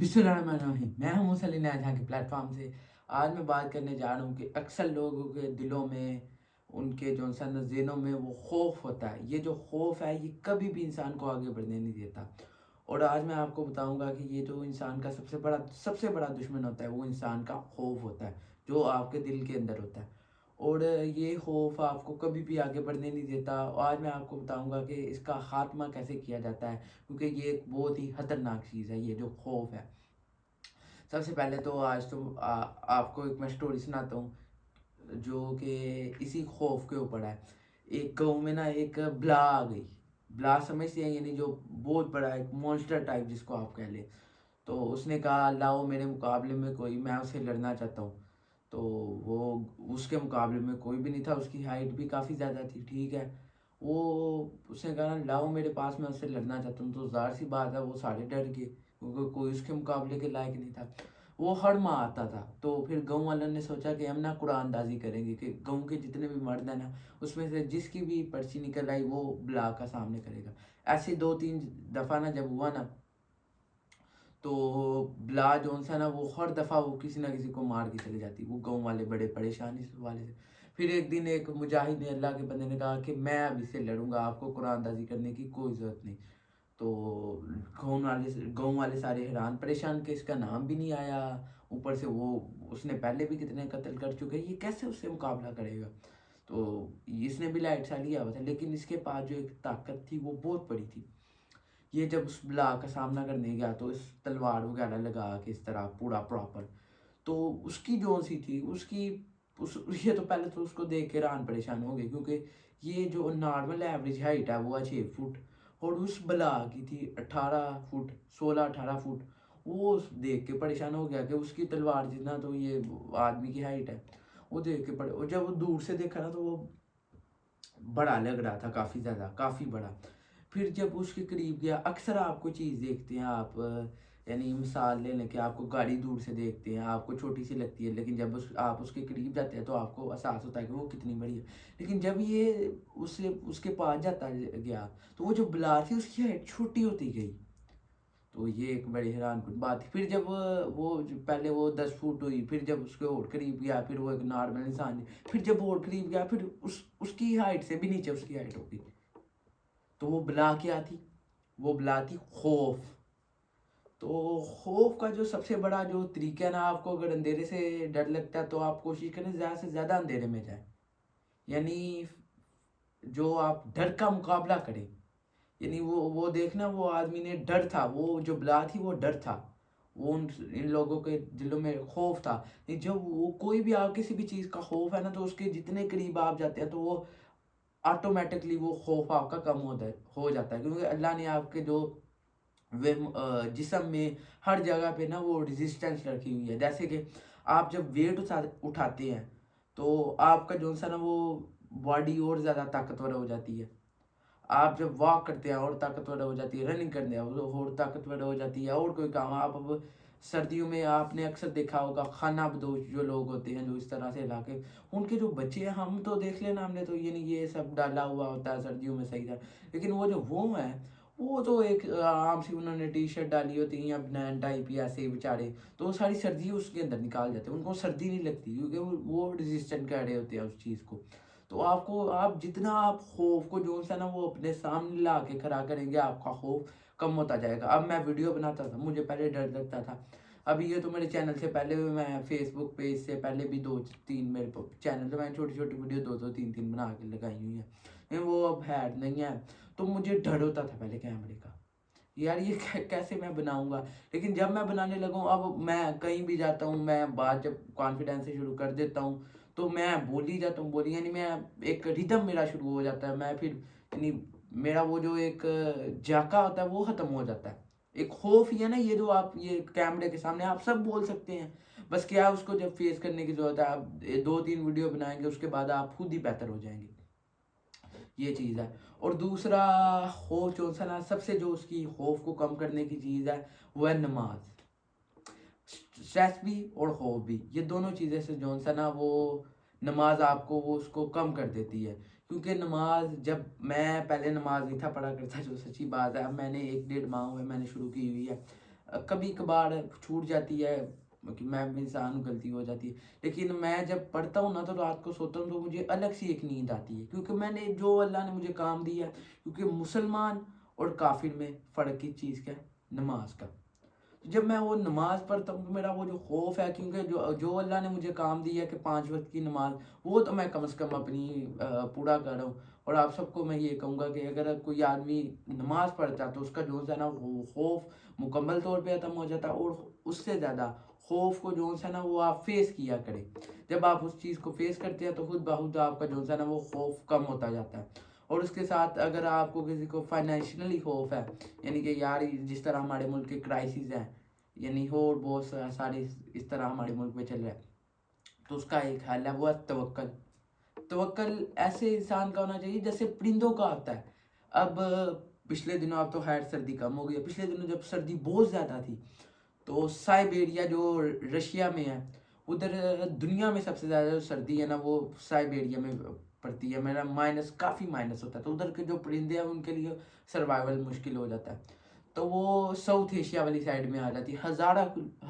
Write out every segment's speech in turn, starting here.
बिस्मिल्लाहिर्रहमानिर्रहीम। मैं हूं मुसलिन जहाँ के प्लेटफॉर्म से। आज मैं बात करने जा रहा हूँ कि अक्सर लोगों के दिलों में, उनके जो इंसान ज़हनों में वो खौफ होता है। ये जो खौफ है, ये कभी भी इंसान को आगे बढ़ने नहीं देता। और आज मैं आपको बताऊंगा कि ये जो इंसान का सबसे बड़ा दुश्मन होता है, वो इंसान का खौफ होता है, जो आपके दिल के अंदर होता है। और ये खौफ आपको कभी भी आगे बढ़ने नहीं देता। और आज मैं आपको बताऊंगा कि इसका खात्मा कैसे किया जाता है, क्योंकि ये एक बहुत ही खतरनाक चीज़ है, ये जो खौफ है। सबसे पहले तो आज तो आपको एक मैं स्टोरी सुनाता हूँ, जो कि इसी खौफ के ऊपर है। एक गाँव में ना एक बला आ गई। बला समझते हैं, यानी जो बहुत बड़ा एक मॉन्स्टर टाइप जिसको आप कह लें। तो उसने कहा, लाओ मेरे मुकाबले में कोई, मैं उससे लड़ना चाहता हूँ। तो वो उसके मुकाबले में कोई भी नहीं था, उसकी हाइट भी काफ़ी ज़्यादा थी, ठीक है। वो उसने कहा, लाओ मेरे पास, मैं उससे लड़ना चाहता हूँ। तो ज़ाहिर सी बात है, वो सारे डर गए, क्योंकि कोई उसके मुकाबले के लायक नहीं था। वो हर माह आता था। तो फिर गाँव वालों ने सोचा कि हम ना कुरानदाजी करेंगे, कि गाँव के जितने भी मर्द हैं ना, उसमें से जिसकी भी पर्ची निकल आई, वो बुला का सामने करेगा। ऐसे 2-3 दफ़ा ना जब हुआ ना, तो ब्ला जोन सा ना, वो हर दफ़ा वो किसी ना किसी को मार के चले जाती। वो गाँव वाले बड़े परेशानी इस वाले से। फिर एक दिन एक मुजाहिद ने, अल्लाह के बंदे ने कहा कि मैं अब इससे लड़ूंगा, आपको कुरानदाजी करने की कोई ज़रूरत नहीं। तो गाँव वाले सारे हैरान परेशान कि इसका नाम भी नहीं आया, ऊपर से वो उसने पहले भी कितने कत्ल कर चुके हैं, ये कैसे उससे मुकाबला करेगा। तो इसने भी लाइट सा लिया हुआ था, लेकिन इसके पास जो एक ताकत थी, वो बहुत बड़ी थी। ये जब उस बला का सामना करने गया, तो इस तलवार वगैरह लगा के इस तरह पूरा प्रॉपर, तो उसकी जो सी थी उसकी उस ये तो पहले तो उसको देख के हैरान परेशान हो गए, क्योंकि ये जो नॉर्मल एवरेज हाइट है वो है 6 फुट, और उस बला की थी 18 फुट, 16-18 फुट। वो देख के परेशान हो गया कि उसकी तलवार जितना तो ये आदमी की हाइट है। वो देख के पड़े, और जब वो दूर से देखा ना, तो वो बड़ा लग रहा था, काफ़ी ज़्यादा, काफ़ी बड़ा। फिर जब उसके करीब गया, अक्सर आपको चीज़ देखते हैं आप, यानी मिसाल ले लें कि आपको गाड़ी दूर से देखते हैं, आपको छोटी सी लगती है, लेकिन जब आप उसके करीब जाते हैं, तो आपको एहसास होता है कि वो कितनी बड़ी है। लेकिन जब ये उससे उसके पास गया, तो वो जो बला थी, उसकी हाइट छोटी होती गई। तो ये एक बड़ी हैरानकुन बात थी। फिर जब पहले वो 10 फुट हुई, फिर जब उसके और करीब गया, फिर वो एक नॉर्मल इंसान, फिर जब और करीब गया, फिर उसकी हाइट से भी नीचे उसकी हाइट हो गई। तो वो बला क्या थी? वो बला थी खौफ। तो खौफ का जो सबसे बड़ा जो तरीका है ना, आपको अगर अंधेरे से डर लगता है, तो आप कोशिश करें ज़्यादा से ज़्यादा अंधेरे में जाए। यानी जो आप डर का मुकाबला करें, यानी वो देखना, वो आदमी ने डर था, वो जो बला थी वो डर था। वो इन लोगों के दिलों में खौफ था। ये जब वो कोई भी आप किसी भी चीज़ का खौफ है ना, तो उसके जितने करीब आप जाते हैं, तो वो ऑटोमेटिकली वो खौफ आपका कम हो जाता है, क्योंकि अल्लाह ने आपके जो जिस्म में हर जगह पे ना वो रेजिस्टेंस रखी हुई है। जैसे कि आप जब वेट उठाते हैं, तो आपका जो सा ना वो बॉडी और ज़्यादा ताकतवर हो जाती है। आप जब वॉक करते हैं और ताकतवर हो जाती है, रनिंग करते हैं और ताकतवर हो जाती है, और कोई काम आप अब सर्दियों में आपने अक्सर देखा होगा, खाना बदोश जो लोग होते हैं, जो इस तरह से इलाके, उनके जो बच्चे हैं, हम तो देख लेना, हमने तो ये नहीं, ये सब डाला हुआ होता है सर्दियों में सही था। लेकिन वो है, वो तो एक आराम से उन्होंने टी शर्ट डाली होती है या बनैन टाइप या ऐसे ही बेचारे, तो वो सारी सर्दी उसके अंदर निकाल जाते हैं, उनको सर्दी नहीं लगती, क्योंकि वो रेजिस्टेंट कर रहे होते हैं उस चीज़ को। तो आप जितना आप खौफ को जो सा ना वो अपने सामने ला के खड़ा करेंगे, आपका खौफ कम होता जाएगा। अब मैं वीडियो बनाता था, मुझे पहले डर लगता था। अभी ये तो मेरे चैनल से पहले भी, मैं फेसबुक पेज से पहले भी 2-3 मेरे चैनल, तो मैंने छोटी छोटी वीडियो 2-2 3-3 बना के लगाई हुई है, लेकिन वो अब है नहीं है। तो मुझे डर होता था पहले कैमरे का, यार ये कैसे मैं बनाऊंगा। लेकिन जब मैं बनाने लगा हूँ, अब मैं कहीं भी जाता हूँ, मैं बात जब कॉन्फिडेंस से शुरू कर देता हूँ, तो मैं बोल ही जाता हूँ, बोली, यानी मैं एक रिदम मेरा शुरू हो जाता है। मैं फिर, यानी मेरा वो जो एक जाका होता है, वो खत्म हो जाता है। एक खौफ ही है ना, ये जो आप ये कैमरे के सामने आप सब बोल सकते हैं, बस क्या है, उसको जब फेस करने की जरूरत है, आप 2-3 वीडियो बनाएंगे, उसके बाद आप खुद ही बेहतर हो जाएंगे। ये चीज़ है। और दूसरा खौफ जो सा ना, सबसे जो उसकी खौफ को कम करने की चीज़ है, वो है नमाज। स्ट्रेस भी और खौफ भी, ये दोनों चीज़ें से जो सा ना, वो नमाज आपको वो उसको कम कर देती है। क्योंकि नमाज, जब मैं पहले नमाज नहीं था पढ़ा करता, जो सच्ची बात है, अब मैंने 1-1.5 माह हुए मैंने शुरू की हुई है। کبھی کبھار چھوٹ جاتی ہے کہ میں بھی انسان ہوں، غلطی ہو جاتی ہے، لیکن میں جب پڑھتا ہوں نا تو رات کو سوتا ہوں تو مجھے الگ سی ایک نیند آتی ہے، کیونکہ میں نے جو اللہ نے مجھے کام دیا ہے، کیونکہ مسلمان اور کافر میں فرق کی چیز کیا ہے؟ نماز کا۔ جب میں وہ نماز پڑھتا ہوں تو میرا وہ جو خوف ہے، کیونکہ جو اللہ نے مجھے کام دیا ہے کہ 5 وقت کی نماز، وہ تو میں کم از کم اپنی پورا کر رہا ہوں۔ اور آپ سب کو میں یہ کہوں گا کہ اگر کوئی آدمی نماز پڑھتا ہے تو اس کا جو ہے نا وہ خوف مکمل طور پہ ختم ہو جاتا ہے، اور اس سے زیادہ خوف کو جو ہے نا وہ آپ فیس کیا کریں۔ جب آپ اس چیز کو فیس کرتے ہیں تو خود بخود آپ کا جو ہے نا وہ خوف کم ہوتا جاتا ہے۔ اور اس کے ساتھ اگر آپ کو کسی کو فائنینشلی خوف ہے، یعنی کہ یار جس طرح ہمارے ملک کے کرائسز ہیں، یعنی اور بہت سارے اس طرح ہمارے ملک میں چل رہا ہے، تو اس کا ایک حل ہے، وہ ہے توکل۔ توکل ایسے انسان کا ہونا چاہیے جیسے پرندوں کا آتا ہے۔ اب پچھلے دنوں اب تو خیر سردی کم ہو گئی ہے، پچھلے دنوں جب سردی بہت زیادہ تھی تو سائبیریا جو رشیا میں ہے، ادھر دنیا میں سب سے زیادہ جو سردی ہے نا وہ سائبیریا میں پڑتی ہے، میرا مائنس کافی مائنس ہوتا ہے، تو ادھر کے جو پرندے ہیں ان کے لیے سروائیول مشکل ہو جاتا ہے، تو وہ ساؤتھ ایشیا والی سائڈ میں آ جاتی ہے،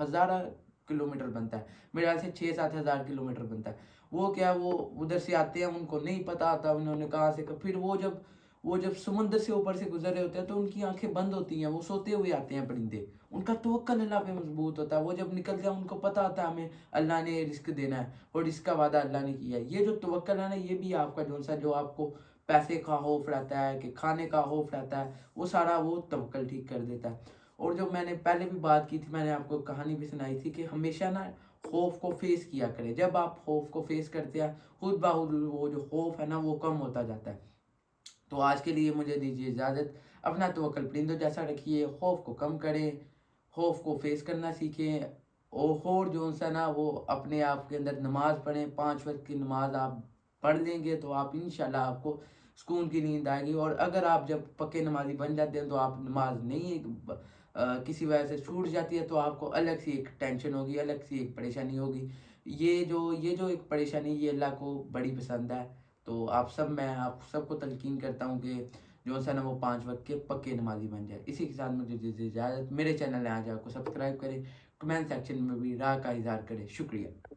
ہزارہ کلومیٹر بنتا ہے، میرے خیال سے 6-7 ہزار کلومیٹر بنتا ہے۔ وہ کیا، وہ ادھر سے آتے ہیں، ان کو نہیں پتہ آتا انہوں نے کہاں سے، پھر وہ جب سمندر سے اوپر سے گزر رہے ہوتے ہیں تو ان کی آنکھیں بند ہوتی ہیں، وہ سوتے ہوئے آتے ہیں پرندے، ان کا توکل اللہ پہ مضبوط ہوتا ہے، وہ جب نکلتے ہیں ان کو پتہ آتا ہے ہمیں اللہ نے رزق دینا ہے اور اس کا وعدہ اللہ نے کیا ہے۔ یہ جو توکل ہے نا، یہ بھی آپ کا جو آپ کو پیسے کا خوف رہتا ہے کہ کھانے کا خوف رہتا ہے، وہ سارا وہ توکل ٹھیک کر دیتا ہے۔ اور جو میں نے پہلے بھی بات کی تھی، میں نے آپ کو کہانی بھی سنائی تھی کہ ہمیشہ نا خوف کو فیس کیا کرے، جب آپ خوف کو فیس کرتے ہیں خود بخود وہ جو خوف ہے نا وہ کم ہوتا جاتا ہے۔ تو آج کے لیے مجھے دیجیے اجازت، اپنا توکل پرندوں جیسا رکھیے، خوف کو کم کریں، خوف کو فیس کرنا سیکھیں، اور جو ہے نا وہ اپنے آپ کے اندر نماز پڑھیں، 5 وقت کی نماز آپ پڑھ لیں گے تو آپ انشاءاللہ آپ کو سکون کی نیند آئے گی۔ اور اگر آپ جب پکے نمازی بن جاتے ہیں تو آپ نماز نہیں کسی وجہ سے چھوٹ جاتی ہے تو آپ کو الگ سی ایک ٹینشن ہوگی، الگ سی ایک پریشانی ہوگی، یہ جو ایک پریشانی یہ اللہ کو بڑی پسند ہے۔ تو میں آپ سب کو تلقین کرتا ہوں کہ جو ہے نا وہ 5 وقت کے پکے نمازی بن جائے۔ اسی کے ساتھ مجھے دیجیے اجازت، میرے چینل آج آپ کو سبسکرائب کریں، کمنٹ سیکشن میں بھی رائے کا اظہار کریں، شکریہ۔